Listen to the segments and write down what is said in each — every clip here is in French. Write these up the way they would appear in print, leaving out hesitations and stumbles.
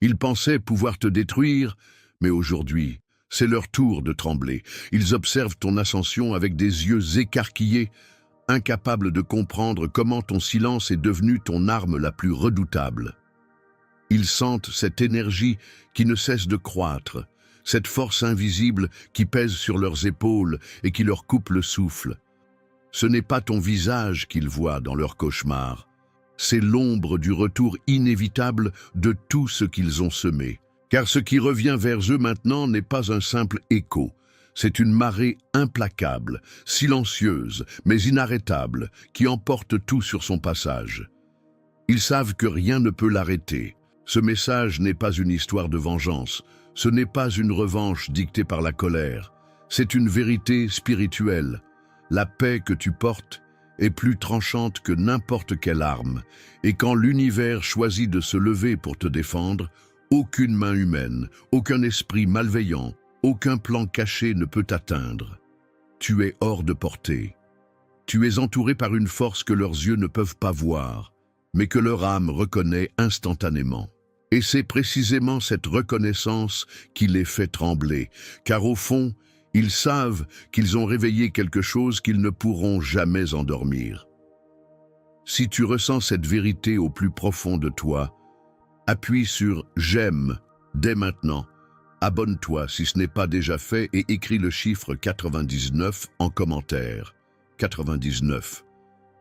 Ils pensaient pouvoir te détruire, mais aujourd'hui, c'est leur tour de trembler. Ils observent ton ascension avec des yeux écarquillés, incapables de comprendre comment ton silence est devenu ton arme la plus redoutable. Ils sentent cette énergie qui ne cesse de croître, cette force invisible qui pèse sur leurs épaules et qui leur coupe le souffle. Ce n'est pas ton visage qu'ils voient dans leurs cauchemars, c'est l'ombre du retour inévitable de tout ce qu'ils ont semé. Car ce qui revient vers eux maintenant n'est pas un simple écho, c'est une marée implacable, silencieuse, mais inarrêtable, qui emporte tout sur son passage. Ils savent que rien ne peut l'arrêter. Ce message n'est pas une histoire de vengeance, ce n'est pas une revanche dictée par la colère, c'est une vérité spirituelle. La paix que tu portes est plus tranchante que n'importe quelle arme, et quand l'univers choisit de se lever pour te défendre, aucune main humaine, aucun esprit malveillant, aucun plan caché ne peut t'atteindre. Tu es hors de portée. Tu es entouré par une force que leurs yeux ne peuvent pas voir, mais que leur âme reconnaît instantanément. Et c'est précisément cette reconnaissance qui les fait trembler, car au fond, ils savent qu'ils ont réveillé quelque chose qu'ils ne pourront jamais endormir. Si tu ressens cette vérité au plus profond de toi, appuie sur « J'aime » dès maintenant. Abonne-toi si ce n'est pas déjà fait et écris le chiffre 99 en commentaire. 99.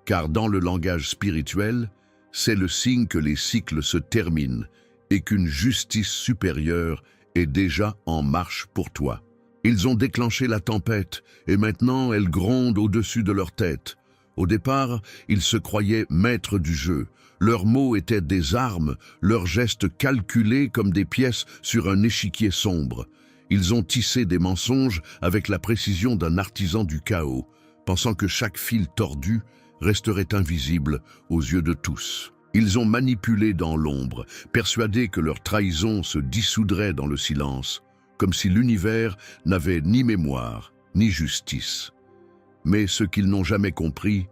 Car dans le langage spirituel, c'est le signe que les cycles se terminent et qu'une justice supérieure est déjà en marche pour toi. Ils ont déclenché la tempête et maintenant elle gronde au-dessus de leur tête. Au départ, ils se croyaient maîtres du jeu. Leurs mots étaient des armes, leurs gestes calculés comme des pièces sur un échiquier sombre. Ils ont tissé des mensonges avec la précision d'un artisan du chaos, pensant que chaque fil tordu resterait invisible aux yeux de tous. Ils ont manipulé dans l'ombre, persuadés que leur trahison se dissoudrait dans le silence, comme si l'univers n'avait ni mémoire, ni justice. Mais ce qu'ils n'ont jamais compris,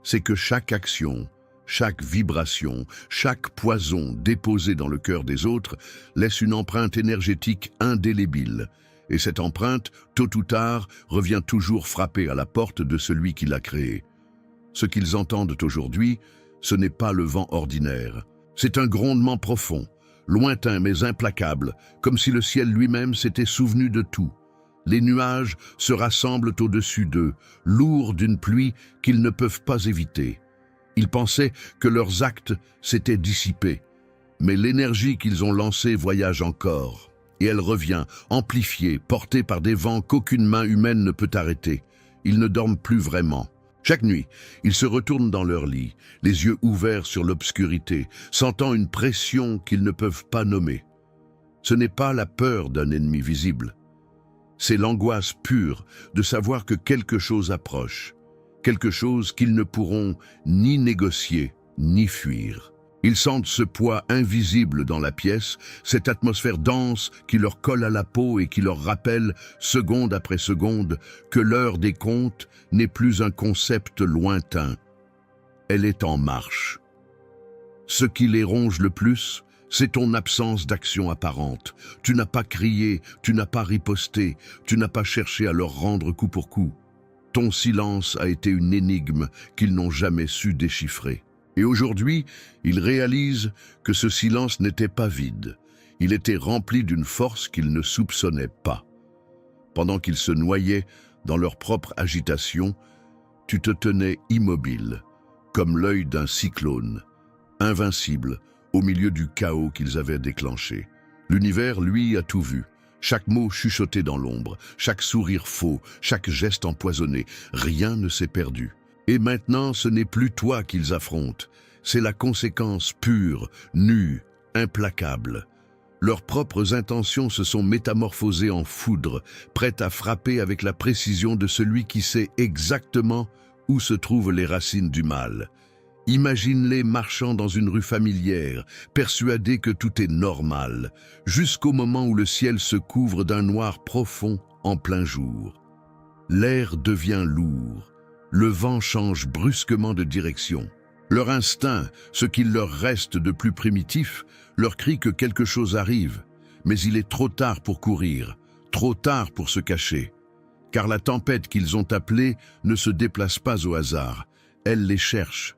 c'est que chaque action, chaque vibration, chaque poison déposé dans le cœur des autres laisse une empreinte énergétique indélébile. Et cette empreinte, tôt ou tard, revient toujours frapper à la porte de celui qui l'a créée. Ce qu'ils entendent aujourd'hui, ce n'est pas le vent ordinaire. C'est un grondement profond, lointain mais implacable, comme si le ciel lui-même s'était souvenu de tout. Les nuages se rassemblent au-dessus d'eux, lourds d'une pluie qu'ils ne peuvent pas éviter. Ils pensaient que leurs actes s'étaient dissipés, mais l'énergie qu'ils ont lancée voyage encore, et elle revient, amplifiée, portée par des vents qu'aucune main humaine ne peut arrêter. Ils ne dorment plus vraiment. Chaque nuit, ils se retournent dans leur lit, les yeux ouverts sur l'obscurité, sentant une pression qu'ils ne peuvent pas nommer. Ce n'est pas la peur d'un ennemi visible. C'est l'angoisse pure de savoir que quelque chose approche, quelque chose qu'ils ne pourront ni négocier, ni fuir. Ils sentent ce poids invisible dans la pièce, cette atmosphère dense qui leur colle à la peau et qui leur rappelle, seconde après seconde, que l'heure des comptes n'est plus un concept lointain. Elle est en marche. Ce qui les ronge le plus, c'est ton absence d'action apparente. Tu n'as pas crié, tu n'as pas riposté, tu n'as pas cherché à leur rendre coup pour coup. Ton silence a été une énigme qu'ils n'ont jamais su déchiffrer. Et aujourd'hui, ils réalisent que ce silence n'était pas vide. Il était rempli d'une force qu'ils ne soupçonnaient pas. Pendant qu'ils se noyaient dans leur propre agitation, tu te tenais immobile, comme l'œil d'un cyclone, invincible, au milieu du chaos qu'ils avaient déclenché. L'univers, lui, a tout vu. Chaque mot chuchoté dans l'ombre, chaque sourire faux, chaque geste empoisonné, rien ne s'est perdu. Et maintenant, ce n'est plus toi qu'ils affrontent, c'est la conséquence pure, nue, implacable. Leurs propres intentions se sont métamorphosées en foudre, prêtes à frapper avec la précision de celui qui sait exactement où se trouvent les racines du mal. Imagine-les marchant dans une rue familière, persuadés que tout est normal, jusqu'au moment où le ciel se couvre d'un noir profond en plein jour. L'air devient lourd, le vent change brusquement de direction. Leur instinct, ce qu'il leur reste de plus primitif, leur crie que quelque chose arrive, mais il est trop tard pour courir, trop tard pour se cacher. Car la tempête qu'ils ont appelée ne se déplace pas au hasard, elle les cherche.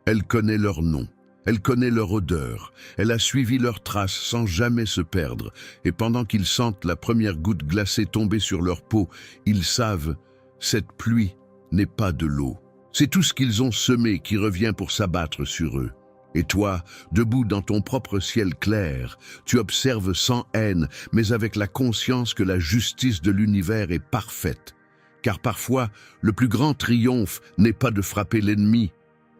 Elle connaît leur nom, elle connaît leur odeur, elle a suivi leurs traces sans jamais se perdre, et pendant qu'ils sentent la première goutte glacée tomber sur leur peau, ils savent, cette pluie n'est pas de l'eau. C'est tout ce qu'ils ont semé qui revient pour s'abattre sur eux. Et toi, debout dans ton propre ciel clair, tu observes sans haine, mais avec la conscience que la justice de l'univers est parfaite. Car parfois, le plus grand triomphe n'est pas de frapper l'ennemi,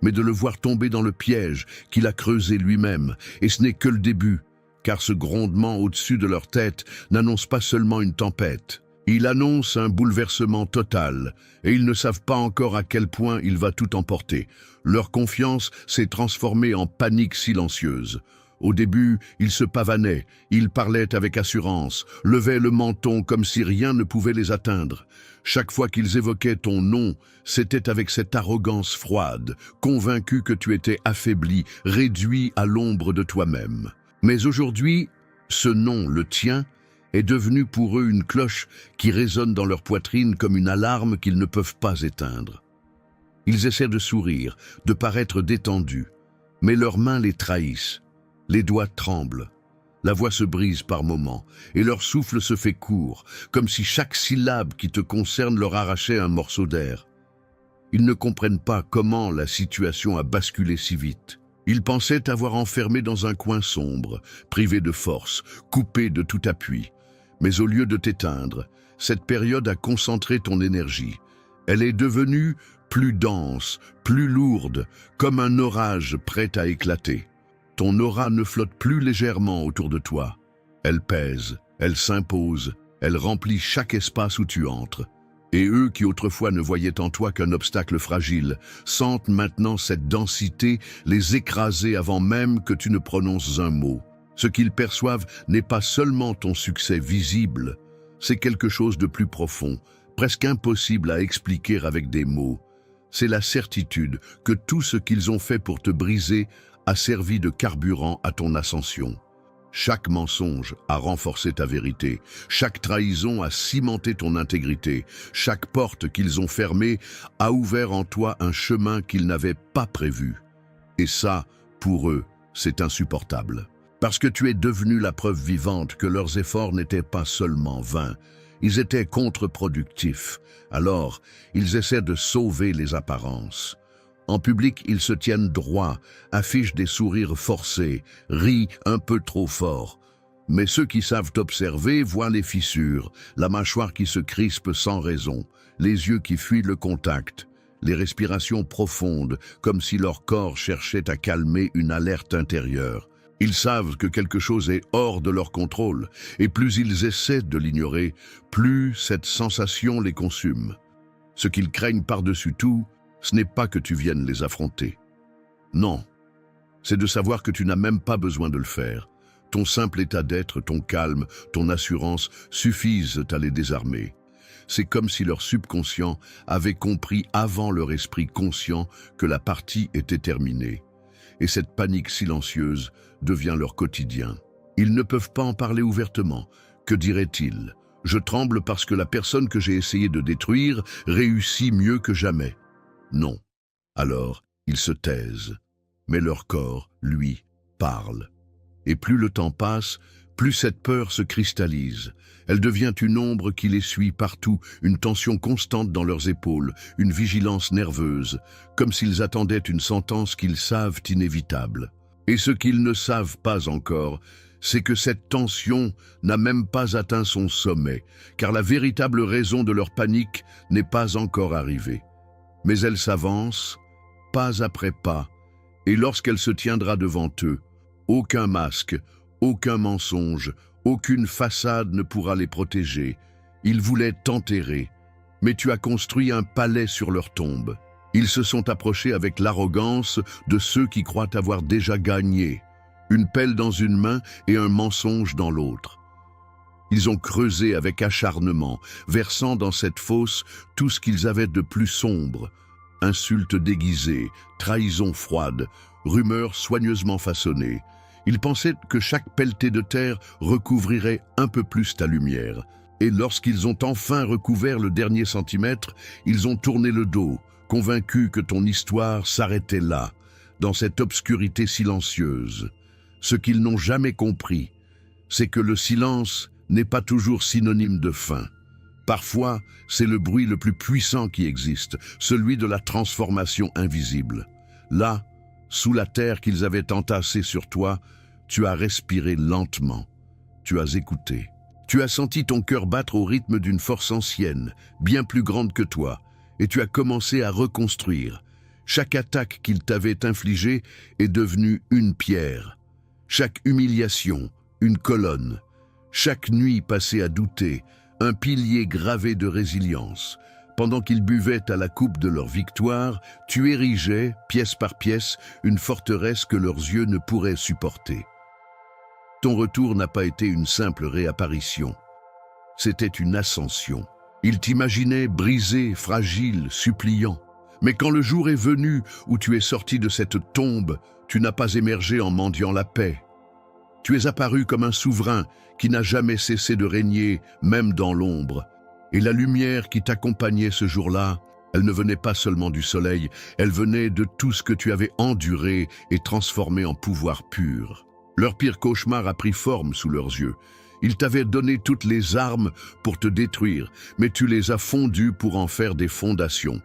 mais de le voir tomber dans le piège qu'il a creusé lui-même. Et ce n'est que le début, car ce grondement au-dessus de leur tête n'annonce pas seulement une tempête. Il annonce un bouleversement total, et ils ne savent pas encore à quel point il va tout emporter. Leur confiance s'est transformée en panique silencieuse. Au début, ils se pavanaient, ils parlaient avec assurance, levaient le menton comme si rien ne pouvait les atteindre. Chaque fois qu'ils évoquaient ton nom, c'était avec cette arrogance froide, convaincu que tu étais affaibli, réduit à l'ombre de toi-même. Mais aujourd'hui, ce nom, le tien, est devenu pour eux une cloche qui résonne dans leur poitrine comme une alarme qu'ils ne peuvent pas éteindre. Ils essaient de sourire, de paraître détendus, mais leurs mains les trahissent, les doigts tremblent, la voix se brise par moments, et leur souffle se fait court, comme si chaque syllabe qui te concerne leur arrachait un morceau d'air. Ils ne comprennent pas comment la situation a basculé si vite. Ils pensaient t'avoir enfermé dans un coin sombre, privé de force, coupé de tout appui. Mais au lieu de t'éteindre, cette période a concentré ton énergie. Elle est devenue plus dense, plus lourde, comme un orage prêt à éclater. Ton aura ne flotte plus légèrement autour de toi. Elle pèse, elle s'impose, elle remplit chaque espace où tu entres. Et eux qui autrefois ne voyaient en toi qu'un obstacle fragile, sentent maintenant cette densité les écraser avant même que tu ne prononces un mot. Ce qu'ils perçoivent n'est pas seulement ton succès visible, c'est quelque chose de plus profond, presque impossible à expliquer avec des mots. C'est la certitude que tout ce qu'ils ont fait pour te briser a servi de carburant à ton ascension. Chaque mensonge a renforcé ta vérité, chaque trahison a cimenté ton intégrité, chaque porte qu'ils ont fermée a ouvert en toi un chemin qu'ils n'avaient pas prévu. Et ça, pour eux, c'est insupportable. Parce que tu es devenu la preuve vivante que leurs efforts n'étaient pas seulement vains, ils étaient contre-productifs. Alors, ils essaient de sauver les apparences. En public, ils se tiennent droit, affichent des sourires forcés, rient un peu trop fort. Mais ceux qui savent observer voient les fissures, la mâchoire qui se crispe sans raison, les yeux qui fuient le contact, les respirations profondes, comme si leur corps cherchait à calmer une alerte intérieure. Ils savent que quelque chose est hors de leur contrôle, et plus ils essaient de l'ignorer, plus cette sensation les consume. Ce qu'ils craignent par-dessus tout, ce n'est pas que tu viennes les affronter. Non, c'est de savoir que tu n'as même pas besoin de le faire. Ton simple état d'être, ton calme, ton assurance suffisent à les désarmer. C'est comme si leur subconscient avait compris avant leur esprit conscient que la partie était terminée. Et cette panique silencieuse devient leur quotidien. Ils ne peuvent pas en parler ouvertement. Que diraient-ils ? Je tremble parce que la personne que j'ai essayé de détruire réussit mieux que jamais. Non. Alors, ils se taisent. Mais leur corps, lui, parle. Et plus le temps passe, plus cette peur se cristallise. Elle devient une ombre qui les suit partout, une tension constante dans leurs épaules, une vigilance nerveuse, comme s'ils attendaient une sentence qu'ils savent inévitable. Et ce qu'ils ne savent pas encore, c'est que cette tension n'a même pas atteint son sommet, car la véritable raison de leur panique n'est pas encore arrivée. Mais elle s'avance, pas après pas, et lorsqu'elle se tiendra devant eux, aucun masque, aucun mensonge, aucune façade ne pourra les protéger. Ils voulaient t'enterrer, mais tu as construit un palais sur leur tombe. Ils se sont approchés avec l'arrogance de ceux qui croient avoir déjà gagné, une pelle dans une main et un mensonge dans l'autre. Ils ont creusé avec acharnement, versant dans cette fosse tout ce qu'ils avaient de plus sombre, Insultes déguisées, trahisons froides, rumeurs soigneusement façonnées. Ils pensaient que chaque pelletée de terre recouvrirait un peu plus ta lumière. Et lorsqu'ils ont enfin recouvert le dernier centimètre, ils ont tourné le dos, convaincus que ton histoire s'arrêtait là, dans cette obscurité silencieuse. Ce qu'ils n'ont jamais compris, c'est que le silence n'est pas toujours synonyme de fin. Parfois, c'est le bruit le plus puissant qui existe, celui de la transformation invisible. Là, sous la terre qu'ils avaient entassée sur toi, tu as respiré lentement, tu as écouté. Tu as senti ton cœur battre au rythme d'une force ancienne, bien plus grande que toi, et tu as commencé à reconstruire. Chaque attaque qu'ils t'avaient infligée est devenue une pierre. Chaque humiliation, une colonne. Chaque nuit passée à douter, un pilier gravé de résilience. Pendant qu'ils buvaient à la coupe de leur victoire, tu érigeais, pièce par pièce, une forteresse que leurs yeux ne pourraient supporter. Ton retour n'a pas été une simple réapparition. C'était une ascension. Ils t'imaginaient brisé, fragile, suppliant. Mais quand le jour est venu où tu es sorti de cette tombe, tu n'as pas émergé en mendiant la paix. Tu es apparu comme un souverain qui n'a jamais cessé de régner, même dans l'ombre. Et la lumière qui t'accompagnait ce jour-là, elle ne venait pas seulement du soleil, elle venait de tout ce que tu avais enduré et transformé en pouvoir pur. Leur pire cauchemar a pris forme sous leurs yeux. Ils t'avaient donné toutes les armes pour te détruire, mais tu les as fondues pour en faire des fondations.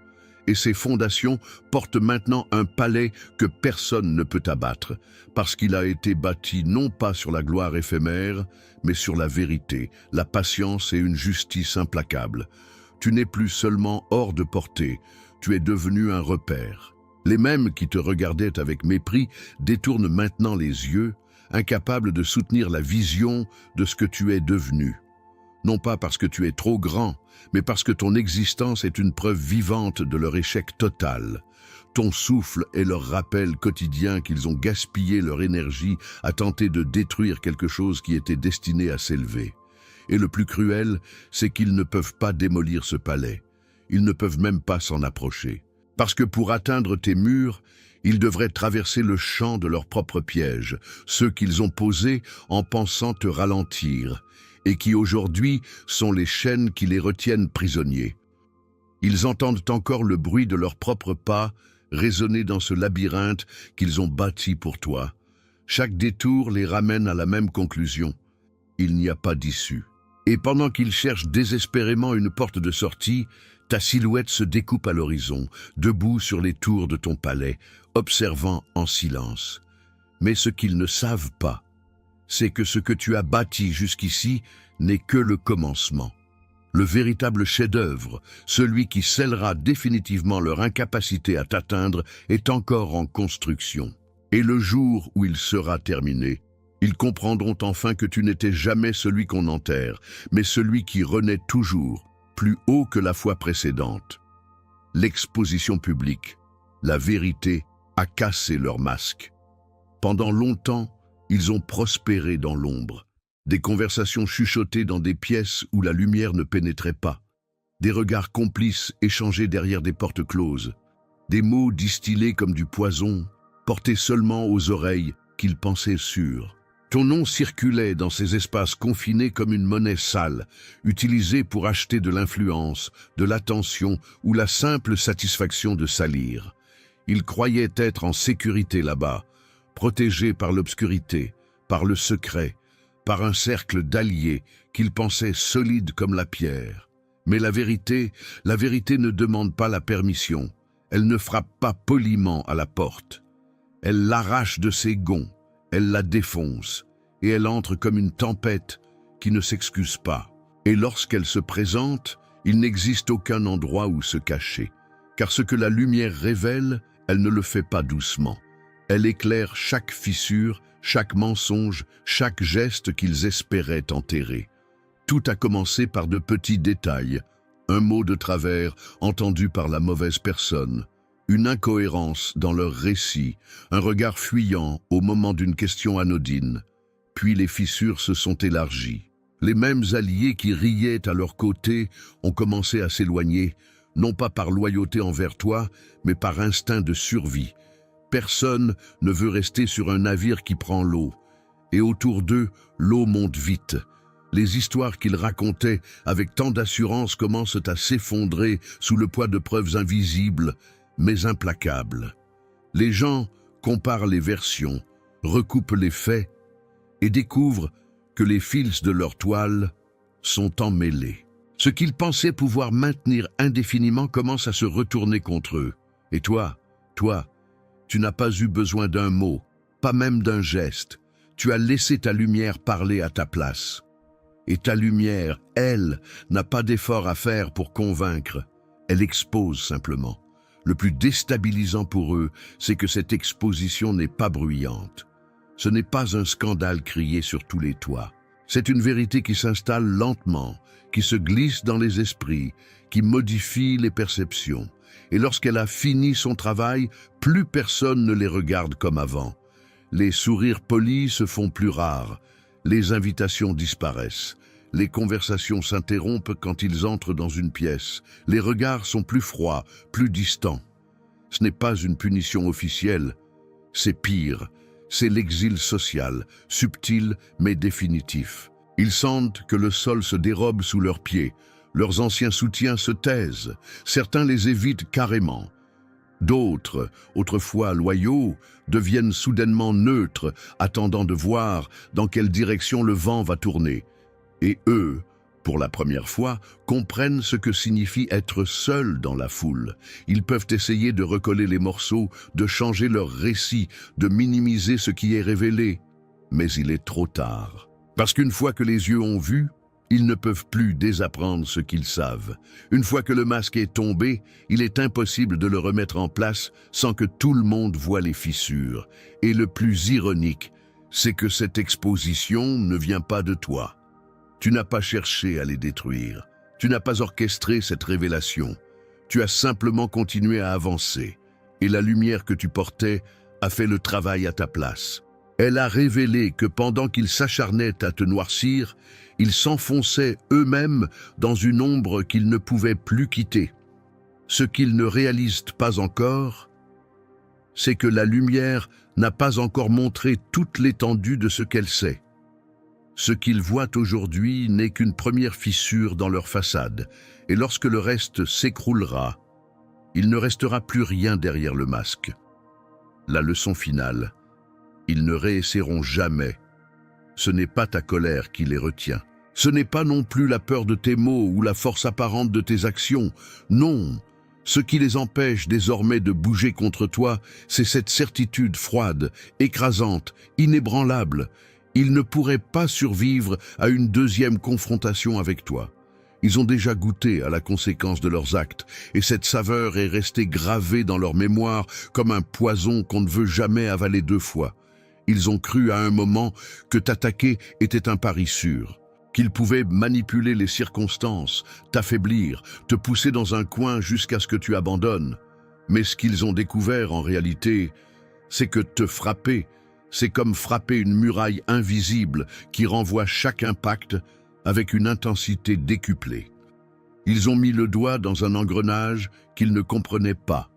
Et ces fondations portent maintenant un palais que personne ne peut abattre, parce qu'il a été bâti non pas sur la gloire éphémère, mais sur la vérité, la patience et une justice implacable. Tu n'es plus seulement hors de portée, tu es devenu un repère. Les mêmes qui te regardaient avec mépris détournent maintenant les yeux, incapables de soutenir la vision de ce que tu es devenu. Non pas parce que tu es trop grand, mais parce que ton existence est une preuve vivante de leur échec total. Ton souffle est leur rappel quotidien qu'ils ont gaspillé leur énergie à tenter de détruire quelque chose qui était destiné à s'élever. Et le plus cruel, c'est qu'ils ne peuvent pas démolir ce palais. Ils ne peuvent même pas s'en approcher. Parce que pour atteindre tes murs, ils devraient traverser le champ de leurs propres pièges, ceux qu'ils ont posés en pensant te ralentir, et qui aujourd'hui sont les chaînes qui les retiennent prisonniers. Ils entendent encore le bruit de leurs propres pas résonner dans ce labyrinthe qu'ils ont bâti pour toi. Chaque détour les ramène à la même conclusion. Il n'y a pas d'issue. Et pendant qu'ils cherchent désespérément une porte de sortie, ta silhouette se découpe à l'horizon, debout sur les tours de ton palais, observant en silence. Mais ce qu'ils ne savent pas, c'est que ce que tu as bâti jusqu'ici n'est que le commencement. Le véritable chef-d'œuvre, celui qui scellera définitivement leur incapacité à t'atteindre, est encore en construction. Et le jour où il sera terminé, ils comprendront enfin que tu n'étais jamais celui qu'on enterre, mais celui qui renaît toujours, plus haut que la fois précédente. L'exposition publique, la vérité, a cassé leur masque. Pendant longtemps, ils ont prospéré dans l'ombre. Des conversations chuchotées dans des pièces où la lumière ne pénétrait pas. Des regards complices échangés derrière des portes closes. Des mots distillés comme du poison, portés seulement aux oreilles qu'ils pensaient sûres. Ton nom circulait dans ces espaces confinés comme une monnaie sale, utilisée pour acheter de l'influence, de l'attention ou la simple satisfaction de salir. Ils croyaient être en sécurité là-bas, protégés par l'obscurité, par le secret, par un cercle d'alliés qu'ils pensaient solides comme la pierre. Mais la vérité ne demande pas la permission. Elle ne frappe pas poliment à la porte. Elle l'arrache de ses gonds, elle la défonce, et elle entre comme une tempête qui ne s'excuse pas. Et lorsqu'elle se présente, il n'existe aucun endroit où se cacher, car ce que la lumière révèle, elle ne le fait pas doucement. Elle éclaire chaque fissure, chaque mensonge, chaque geste qu'ils espéraient enterrer. Tout a commencé par de petits détails, un mot de travers entendu par la mauvaise personne, une incohérence dans leur récit, un regard fuyant au moment d'une question anodine. Puis les fissures se sont élargies. Les mêmes alliés qui riaient à leur côté ont commencé à s'éloigner, non pas par loyauté envers toi, mais par instinct de survie. Personne ne veut rester sur un navire qui prend l'eau. Et autour d'eux, l'eau monte vite. Les histoires qu'ils racontaient avec tant d'assurance commencent à s'effondrer sous le poids de preuves invisibles, mais implacables. Les gens comparent les versions, recoupent les faits et découvrent que les fils de leur toile sont emmêlés. Ce qu'ils pensaient pouvoir maintenir indéfiniment commence à se retourner contre eux. Et toi, tu n'as pas eu besoin d'un mot, pas même d'un geste. Tu as laissé ta lumière parler à ta place. Et ta lumière, elle, n'a pas d'effort à faire pour convaincre. Elle expose simplement. Le plus déstabilisant pour eux, c'est que cette exposition n'est pas bruyante. Ce n'est pas un scandale crié sur tous les toits. C'est une vérité qui s'installe lentement, qui se glisse dans les esprits, qui modifie les perceptions. Et lorsqu'elle a fini son travail, plus personne ne les regarde comme avant. Les sourires polis se font plus rares, les invitations disparaissent, les conversations s'interrompent quand ils entrent dans une pièce, les regards sont plus froids, plus distants. Ce n'est pas une punition officielle, c'est pire, c'est l'exil social, subtil mais définitif. Ils sentent que le sol se dérobe sous leurs pieds, leurs anciens soutiens se taisent, certains les évitent carrément. D'autres, autrefois loyaux, deviennent soudainement neutres, attendant de voir dans quelle direction le vent va tourner. Et eux, pour la première fois, comprennent ce que signifie être seuls dans la foule. Ils peuvent essayer de recoller les morceaux, de changer leur récit, de minimiser ce qui est révélé. Mais il est trop tard. Parce qu'une fois que les yeux ont vu, ils ne peuvent plus désapprendre ce qu'ils savent. Une fois que le masque est tombé, il est impossible de le remettre en place sans que tout le monde voie les fissures. Et le plus ironique, c'est que cette exposition ne vient pas de toi. Tu n'as pas cherché à les détruire. Tu n'as pas orchestré cette révélation. Tu as simplement continué à avancer. Et la lumière que tu portais a fait le travail à ta place. Elle a révélé que pendant qu'ils s'acharnaient à te noircir, ils s'enfonçaient eux-mêmes dans une ombre qu'ils ne pouvaient plus quitter. Ce qu'ils ne réalisent pas encore, c'est que la lumière n'a pas encore montré toute l'étendue de ce qu'elle sait. Ce qu'ils voient aujourd'hui n'est qu'une première fissure dans leur façade, et lorsque le reste s'écroulera, il ne restera plus rien derrière le masque. La leçon finale, ils ne réessaieront jamais. Ce n'est pas ta colère qui les retient. Ce n'est pas non plus la peur de tes mots ou la force apparente de tes actions. Non, ce qui les empêche désormais de bouger contre toi, c'est cette certitude froide, écrasante, inébranlable. Ils ne pourraient pas survivre à une deuxième confrontation avec toi. Ils ont déjà goûté à la conséquence de leurs actes, et cette saveur est restée gravée dans leur mémoire comme un poison qu'on ne veut jamais avaler deux fois. Ils ont cru à un moment que t'attaquer était un pari sûr, qu'ils pouvaient manipuler les circonstances, t'affaiblir, te pousser dans un coin jusqu'à ce que tu abandonnes. Mais ce qu'ils ont découvert en réalité, c'est que te frapper, c'est comme frapper une muraille invisible qui renvoie chaque impact avec une intensité décuplée. Ils ont mis le doigt dans un engrenage qu'ils ne comprenaient pas.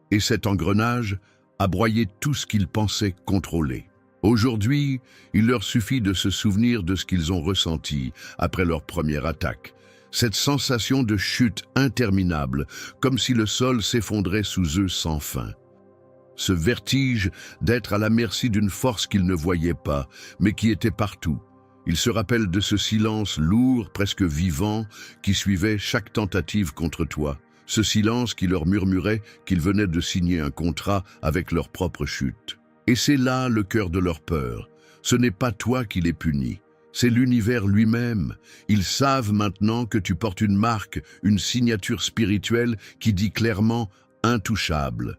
Et cet engrenage a broyé tout ce qu'ils pensaient contrôler. Aujourd'hui, il leur suffit de se souvenir de ce qu'ils ont ressenti après leur première attaque. Cette sensation de chute interminable, comme si le sol s'effondrait sous eux sans fin. Ce vertige d'être à la merci d'une force qu'ils ne voyaient pas, mais qui était partout. Ils se rappellent de ce silence lourd, presque vivant, qui suivait chaque tentative contre toi. Ce silence qui leur murmurait qu'ils venaient de signer un contrat avec leur propre chute. Et c'est là le cœur de leur peur. Ce n'est pas toi qui les punis, c'est l'univers lui-même. Ils savent maintenant que tu portes une marque, une signature spirituelle qui dit clairement « intouchable ».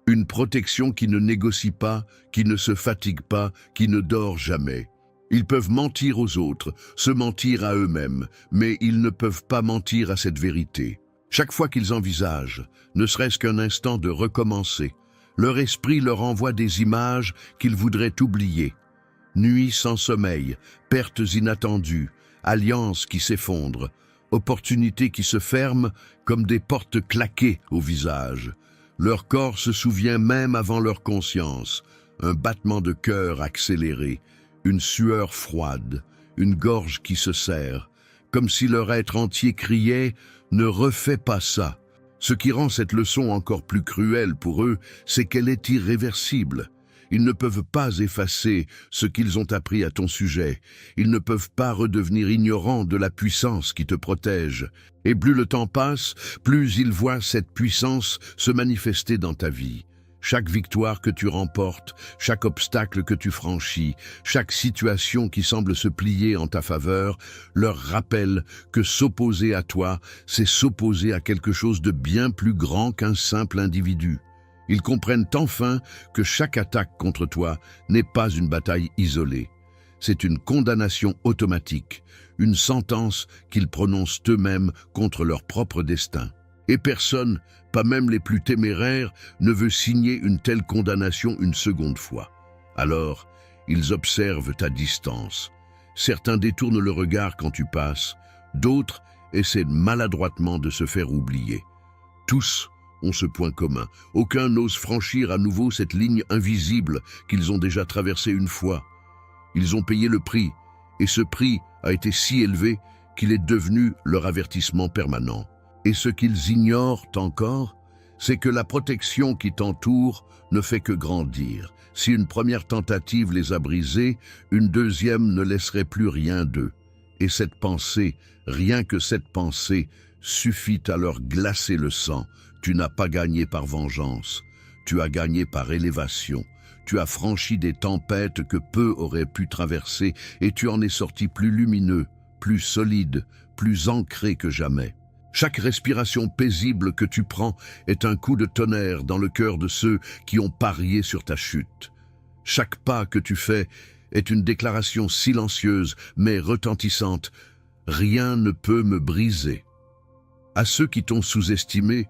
Une protection qui ne négocie pas, qui ne se fatigue pas, qui ne dort jamais. Ils peuvent mentir aux autres, se mentir à eux-mêmes, mais ils ne peuvent pas mentir à cette vérité. Chaque fois qu'ils envisagent, ne serait-ce qu'un instant de recommencer, leur esprit leur envoie des images qu'ils voudraient oublier. Nuits sans sommeil, pertes inattendues, alliances qui s'effondrent. opportunités qui se ferment comme des portes claquées au visage. Leur corps se souvient même avant leur conscience. Un battement de cœur accéléré, une sueur froide, une gorge qui se serre, comme si leur être entier criait « Ne refais pas ça ». Ce qui rend cette leçon encore plus cruelle pour eux, c'est qu'elle est irréversible. Ils ne peuvent pas effacer ce qu'ils ont appris à ton sujet. Ils ne peuvent pas redevenir ignorants de la puissance qui te protège. Et plus le temps passe, plus ils voient cette puissance se manifester dans ta vie. Chaque victoire que tu remportes, chaque obstacle que tu franchis, chaque situation qui semble se plier en ta faveur, leur rappelle que s'opposer à toi, c'est s'opposer à quelque chose de bien plus grand qu'un simple individu. Ils comprennent enfin que chaque attaque contre toi n'est pas une bataille isolée. C'est une condamnation automatique, une sentence qu'ils prononcent eux-mêmes contre leur propre destin. Et personne, pas même les plus téméraires, ne veut signer une telle condamnation une seconde fois. Alors, ils observent à distance. Certains détournent le regard quand tu passes, d'autres essaient maladroitement de se faire oublier. Tous ont ce point commun. Aucun n'ose franchir à nouveau cette ligne invisible qu'ils ont déjà traversée une fois. Ils ont payé le prix, et ce prix a été si élevé qu'il est devenu leur avertissement permanent. Et ce qu'ils ignorent encore, c'est que la protection qui t'entoure ne fait que grandir. Si une première tentative les a brisés, une deuxième ne laisserait plus rien d'eux. Et cette pensée, rien que cette pensée, suffit à leur glacer le sang. Tu n'as pas gagné par vengeance, tu as gagné par élévation. Tu as franchi des tempêtes que peu auraient pu traverser et tu en es sorti plus lumineux, plus solide, plus ancré que jamais. Chaque respiration paisible que tu prends est un coup de tonnerre dans le cœur de ceux qui ont parié sur ta chute. Chaque pas que tu fais est une déclaration silencieuse mais retentissante. Rien ne peut me briser. À ceux qui t'ont sous-estimé,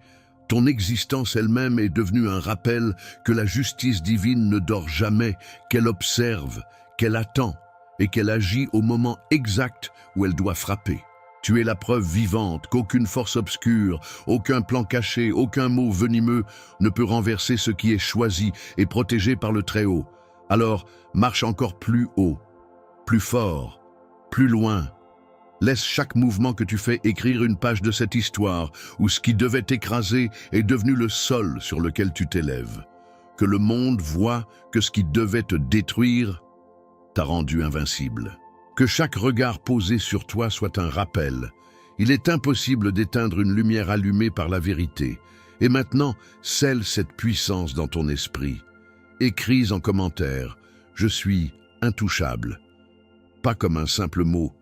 ton existence elle-même est devenue un rappel que la justice divine ne dort jamais, qu'elle observe, qu'elle attend et qu'elle agit au moment exact où elle doit frapper. Tu es la preuve vivante qu'aucune force obscure, aucun plan caché, aucun mot venimeux ne peut renverser ce qui est choisi et protégé par le Très-Haut. Alors, marche encore plus haut, plus fort, plus loin. Laisse chaque mouvement que tu fais écrire une page de cette histoire où ce qui devait t'écraser est devenu le sol sur lequel tu t'élèves. Que le monde voie que ce qui devait te détruire t'a rendu invincible. Que chaque regard posé sur toi soit un rappel. Il est impossible d'éteindre une lumière allumée par la vérité. Et maintenant, scelle cette puissance dans ton esprit. Écris en commentaire « Je suis intouchable ». Pas comme un simple mot,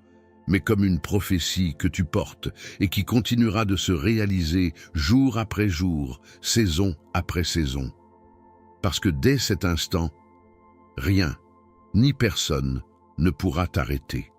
mais comme une prophétie que tu portes et qui continuera de se réaliser jour après jour, saison après saison. Parce que dès cet instant, rien, ni personne, ne pourra t'arrêter.